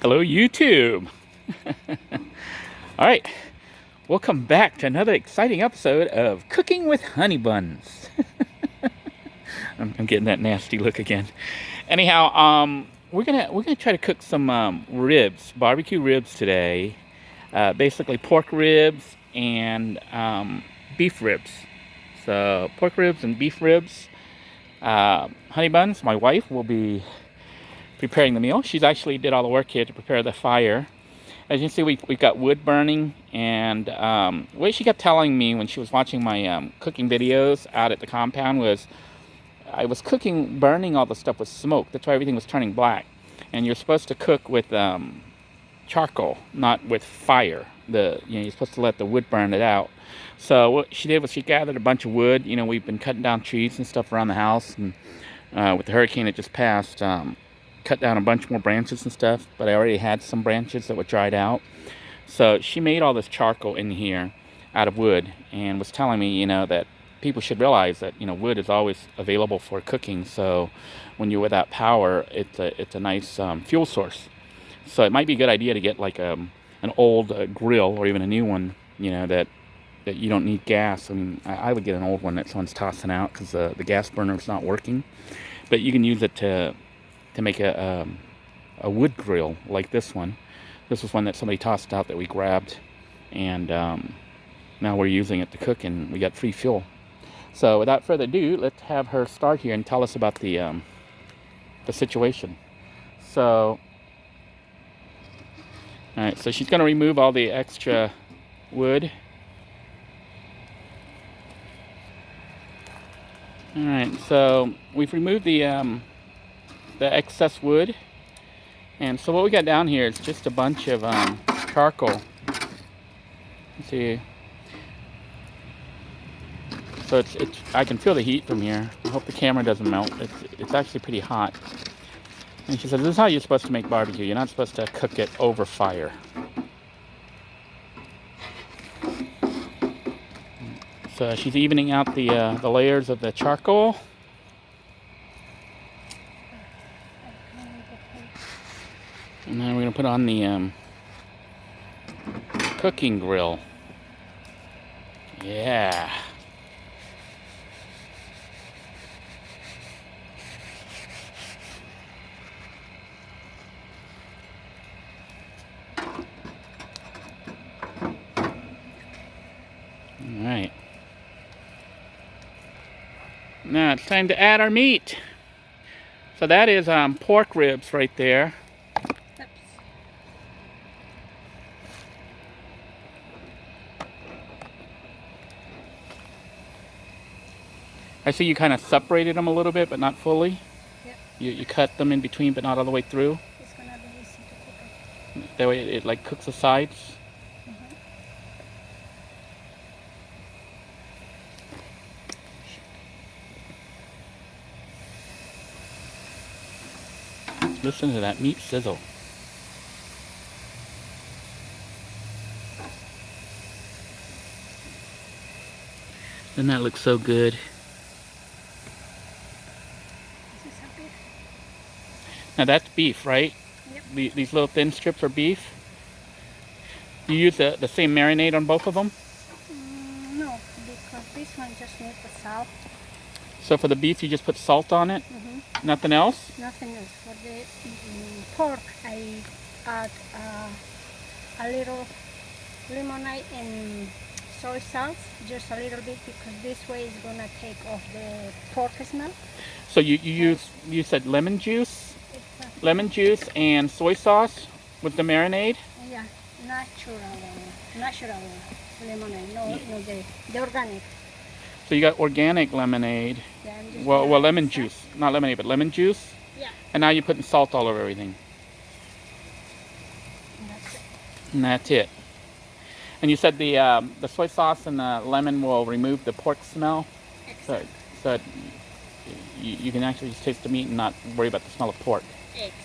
Hello, YouTube. All right, welcome back to another exciting episode of Cooking with Honey Buns. I'm getting that nasty look again. Anyhow, we're gonna try to cook some ribs, barbecue ribs today. Basically, pork ribs and beef ribs. So, pork ribs and beef ribs. Honey Buns, my wife, will be preparing the meal. She's actually did all the work here to prepare the fire. As you can see, we've got wood burning, and what she kept telling me when she was watching my cooking videos out at the compound was I was burning all the stuff with smoke. That's why everything was turning black. And you're supposed to cook with charcoal, not with fire. You're supposed to let the wood burn it out. So what she did was she gathered a bunch of wood. We've been cutting down trees and stuff around the house, and with the hurricane that just passed, cut down a bunch more branches and stuff, but I already had some branches that were dried out. So she made all this charcoal in here out of wood and was telling me, that people should realize that, wood is always available for cooking. So when you're without power, it's a nice fuel source. So it might be a good idea to get like an old grill or even a new one, that you don't need gas. I mean, I would get an old one that someone's tossing out because the gas burner's not working. But you can use it to make a wood grill like this one. This was one that somebody tossed out that we grabbed, and now we're using it to cook, and we got free fuel. So without further ado, let's have her start here and tell us about the situation. So, all right, so she's going to remove all the extra wood. All right, so we've removed the excess wood, and so what we got down here is just a bunch of charcoal. Let's see, so it's I can feel the heat from here. I hope the camera doesn't melt. It's actually pretty hot. And she says this is how you're supposed to make barbecue. You're not supposed to cook it over fire. So she's evening out the layers of the charcoal. And then we're going to put on the cooking grill. Yeah. All right. Now it's time to add our meat. So that is pork ribs right there. I see you kind of separated them a little bit, but not fully. Yep. You cut them in between, but not all the way through. It's gonna be easy to cook. That way it like cooks the sides. Listen to that meat sizzle. Doesn't that look so good? This is a beef. Now that's beef, right? Yep. These little thin strips are beef. You use the same marinade on both of them? No, because this one just needs the salt. So for the beef, you just put salt on it? Nothing else? Nothing else. For the pork, I add a little lemonade and soy sauce, just a little bit, because this way is gonna take off the pork smell. So you said lemon juice and soy sauce with the marinade? Yeah, natural lemonade, no the organic. So you got organic lemonade. Yeah, Well, lemon juice, not lemonade, but lemon juice. Yeah. And now you're putting salt all over everything. And that's it. And that's it. And you said the soy sauce and the lemon will remove the pork smell, Exactly. so you can actually just taste the meat and not worry about the smell of pork. Exactly.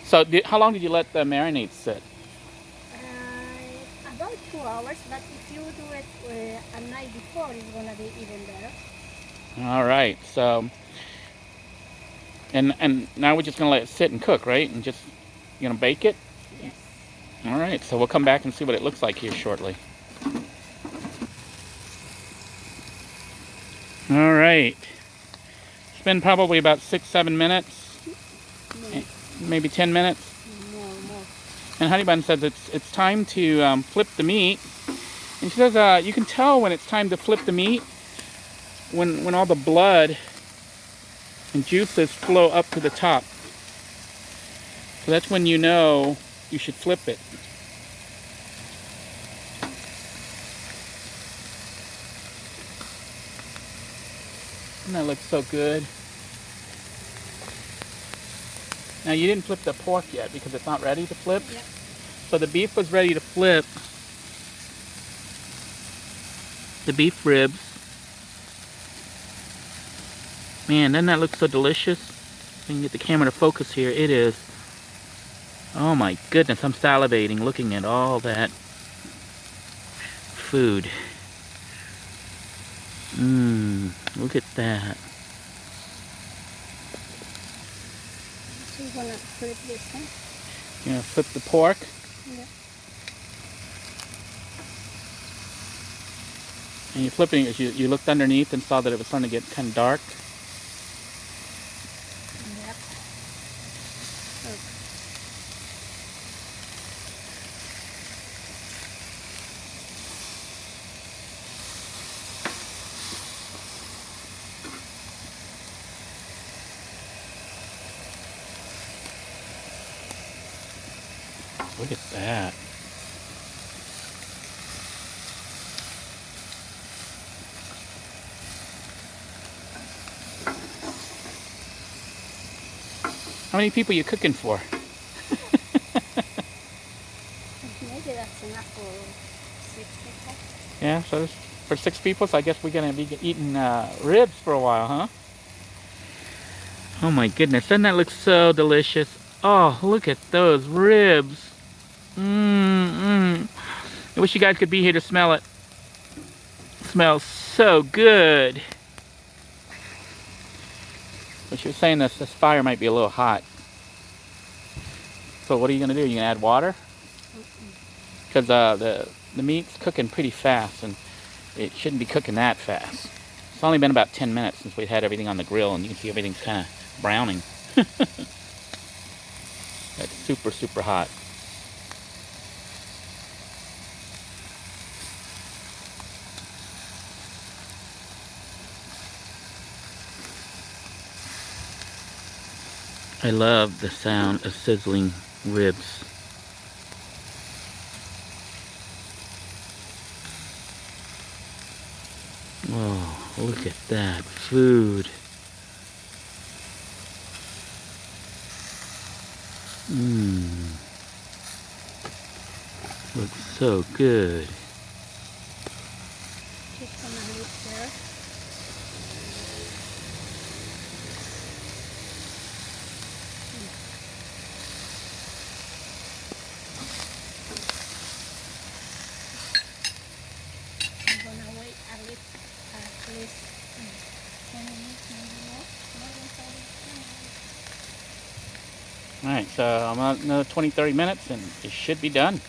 So how long did you let the marinade sit? About 2 hours, but if you do it a night before, it's gonna be even better. All right. So and now we're just gonna let it sit and cook, right? And just You gonna bake it? Yes. All right, so we'll come back and see what it looks like here shortly. All right. It's been probably about 6-7 minutes, More. maybe 10 minutes. More. And Honey Bun says it's time to flip the meat. And she says you can tell when it's time to flip the meat when all the blood and juices flow up to the top. So that's when you know you should flip it. And that looks so good. Now you didn't flip the pork yet because it's not ready to flip. Yep. So the beef was ready to flip. The beef ribs. Man, doesn't that look so delicious? If I can get the camera to focus here, it is. Oh my goodness, I'm salivating looking at all that food. Look at that. So you're gonna flip this, huh? You're gonna flip the pork. Yep. And you're flipping it, you looked underneath and saw that it was starting to get kind of dark. Yep. Okay. Look at that. How many people are you cooking for? Maybe that's enough for 6 people. Yeah, so there's, for 6 people, so I guess we're gonna be eating ribs for a while, huh? Oh my goodness, doesn't that look so delicious? Oh, look at those ribs. I wish you guys could be here to smell it. It smells so good. But she was saying this fire might be a little hot. So what are you gonna do? You gonna add water? Because the meat's cooking pretty fast, and it shouldn't be cooking that fast. It's only been about 10 minutes since we've had everything on the grill, and you can see everything's kind of browning. That's super, super hot. I love the sound of sizzling ribs. Oh, look at that food. Looks so good. Just some of it there. I'm gonna wait at least 10 minutes, maybe more than 30 minutes. Alright, so I'm on another 20-30 minutes and it should be done.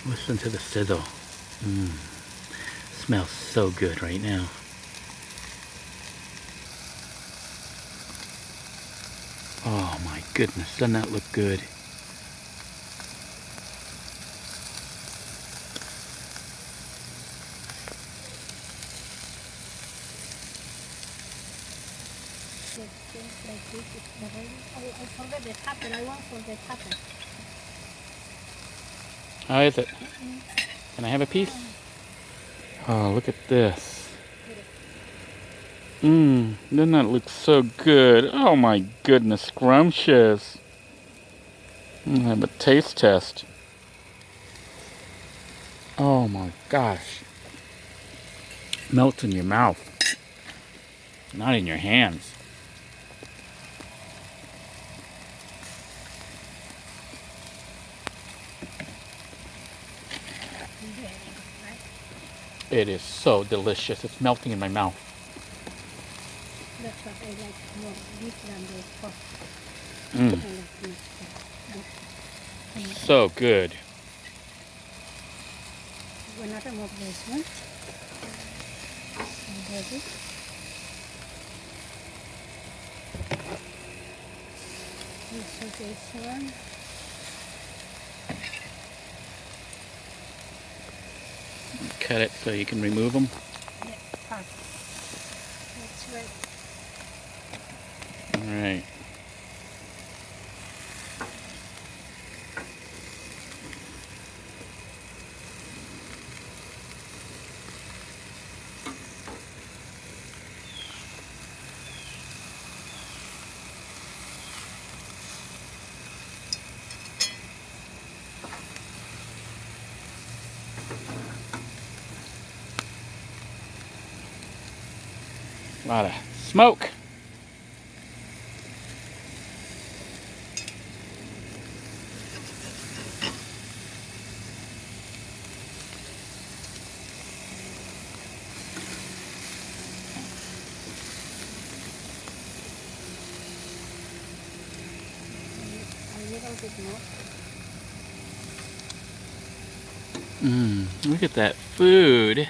Listen to the sizzle. Smells so good right now. Oh my goodness, doesn't that look good? Things like this is already. Oh, I forgot the tapper. I want for the tapper. How is it? Can I have a piece? Oh, look at this. Doesn't that look so good? Oh my goodness, scrumptious. Have a taste test. Oh my gosh. Melts in your mouth. Not in your hands. It is so delicious. It's melting in my mouth. That's what I like more, beef than the pork. Mm. I like much better. So good. I'm gonna remove this one. Already. Also this one. Cut it so you can remove them. Yeah, perfect. That's right. All right. A lot of smoke. A little bit more. Look at that food.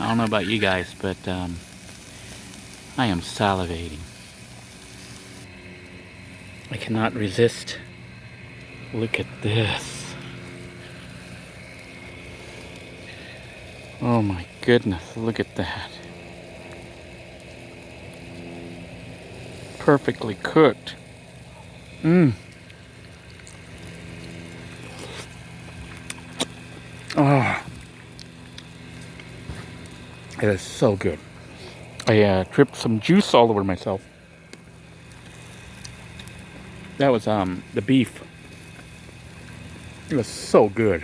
I don't know about you guys, but I am salivating. I cannot resist. Look at this. Oh my goodness, look at that. Perfectly cooked. Oh, it is so good. I dripped some juice all over myself. That was the beef. It was so good.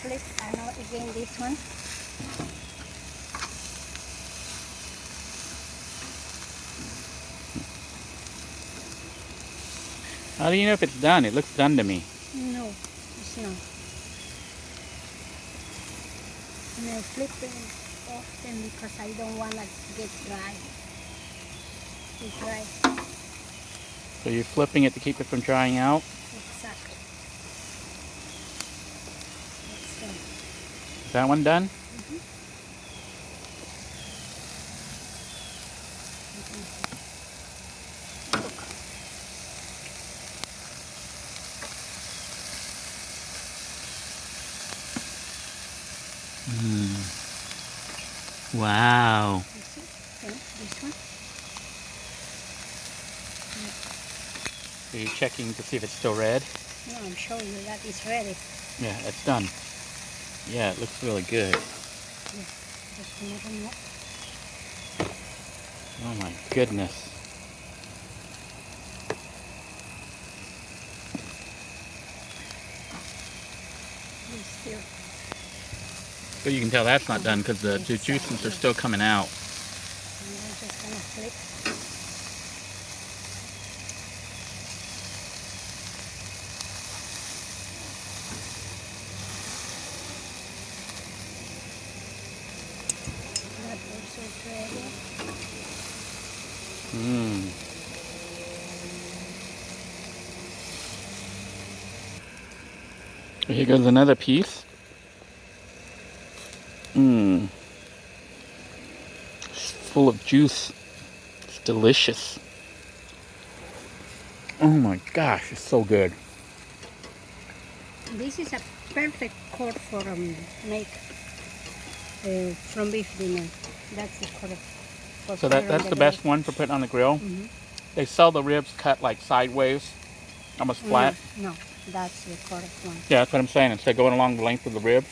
Flip, I know again this one. How do you know if it's done? It looks done to me. No, it's not. And I flip it often because I don't want it to get dry. It's dry. So you're flipping it to keep it from drying out? Exactly. That's done. Is that one done? Wow. You see? Okay, this one. Are you checking to see if it's still red? No, I'm showing you that it's ready. Yeah, it's done. Yeah, it looks really good. Yeah, just a little more. Oh my goodness. It's still. But you can tell that's not done because the juices are still coming out. And I'm just gonna flip. That also is ready. Here goes another piece. It's full of juice. It's delicious. Oh my gosh, it's so good. This is a perfect cord for make from beef dinner. That's the cord. So that's the best one for putting on the grill. They sell the ribs cut like sideways, almost flat. No, that's the correct one. Yeah, that's what I'm saying. Instead of going along the length of the ribs,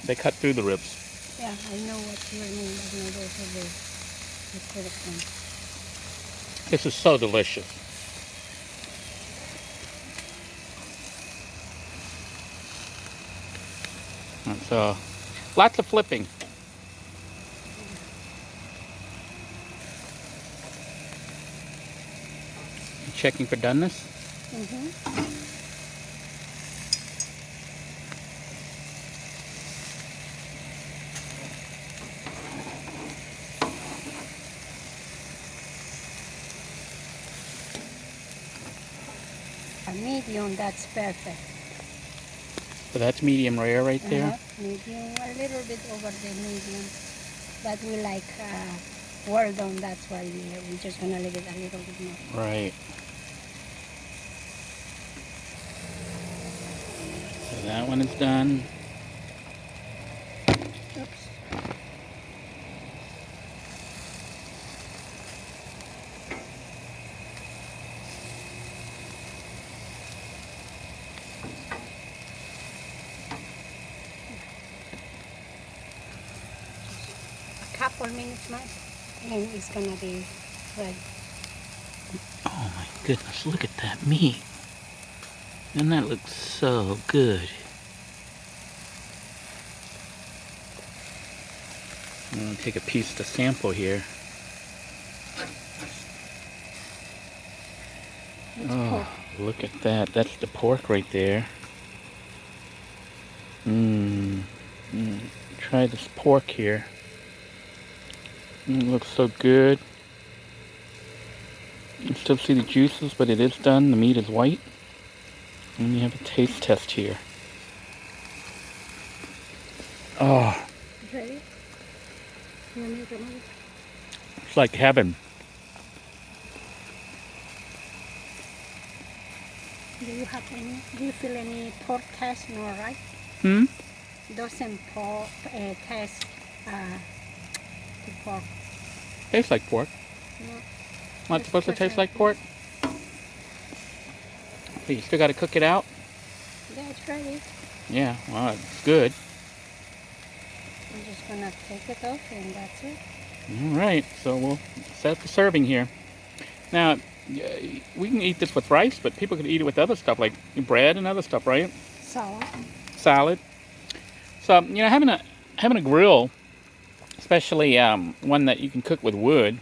they cut through the ribs. Yeah, I know what you mean, but no, those are the correct one. This is so delicious. So, lots of flipping. checking for doneness. Mm-hmm. A medium, that's perfect. So that's medium rare right there. Medium, a little bit over the medium. That we like well done, that's why we're just gonna leave it a little bit more. Right. So that one is done. Oops. A couple minutes more, and it's gonna be ready. Oh my goodness, look at that meat. And that looks so good. I'm going to take a piece to sample here. Oh, look at that. That's the pork right there. Try this pork here. It looks so good. You can still see the juices, but it is done. The meat is white. And you have a taste test here. Oh, Ready? You want me to remove it? it's like heaven. Do you feel any pork taste? No, right? Doesn't taste the pork. Tastes like pork. No. Not Just supposed to put taste it- like pork. But you still got to cook it out. Yeah, it's ready. Yeah, well, it's good. I'm just gonna take it off and that's it. All right, so we'll set the serving here. Now, we can eat this with rice, but people could eat it with other stuff like bread and other stuff, right? Salad. Salad. So, you know, having a grill, especially one that you can cook with wood,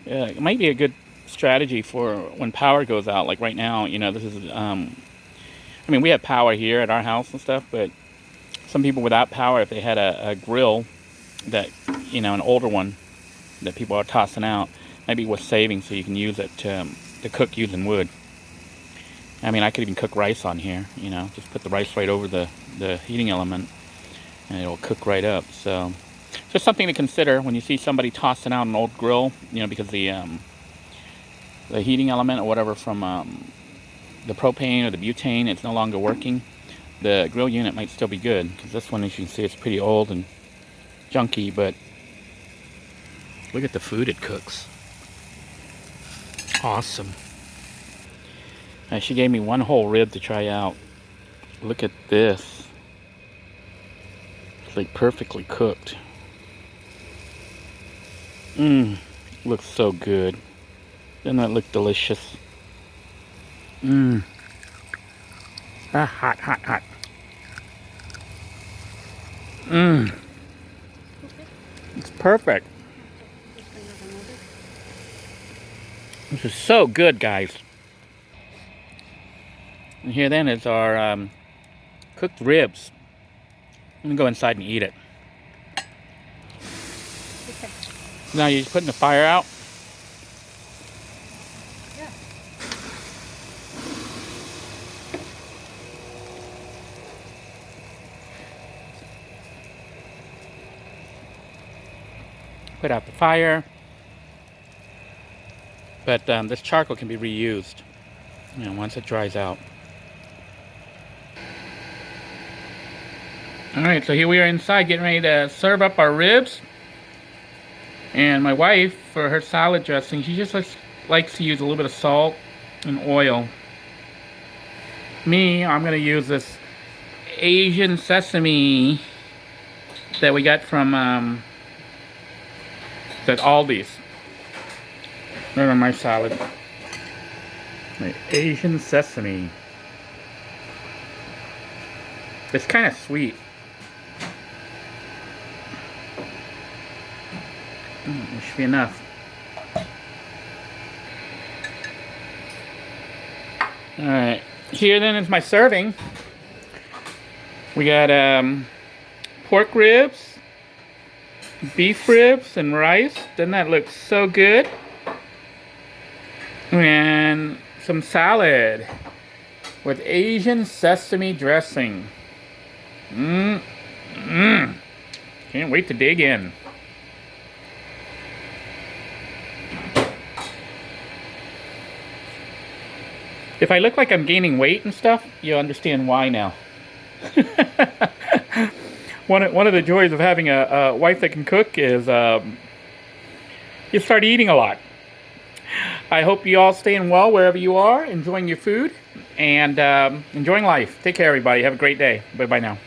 it might be a good strategy for when power goes out. Like right now, you know, this is, I mean, we have power here at our house and stuff, but some people without power, if they had a grill that, you know, an older one that people are tossing out, maybe worth saving so you can use it to cook using wood. I mean, I could even cook rice on here, you know, just put the rice right over the heating element and it'll cook right up. So just something to consider when you see somebody tossing out an old grill, you know, because the heating element or whatever from the propane or the butane, it's no longer working. The grill unit might still be good, because this one, as you can see, it's pretty old and junky, but look at the food it cooks. Awesome. She gave me one whole rib to try out. Look at this. It's like perfectly cooked. Looks so good. Doesn't that look delicious? Hot, hot, hot. It's perfect. This is so good, guys. And here then is our cooked ribs. I'm gonna go inside and eat it. Okay. Now you're just putting the fire out. Yeah. Put out the fire. But this charcoal can be reused, you know, once it dries out. Alright, so here we are inside getting ready to serve up our ribs. And my wife, for her salad dressing, she just likes to use a little bit of salt and oil. Me, I'm going to use this Asian sesame that we got from that Aldi's. Right on my salad. My Asian sesame. It's kind of sweet. It should be enough. All right, here then is my serving. We got pork ribs, beef ribs, and rice. Doesn't that look so good? And some salad with Asian sesame dressing. Can't wait to dig in. If I look like I'm gaining weight and stuff, you'll understand why now. One of the joys of having a wife that can cook is you start eating a lot. I hope you all staying well wherever you are, enjoying your food, and enjoying life. Take care, everybody. Have a great day. Bye-bye now.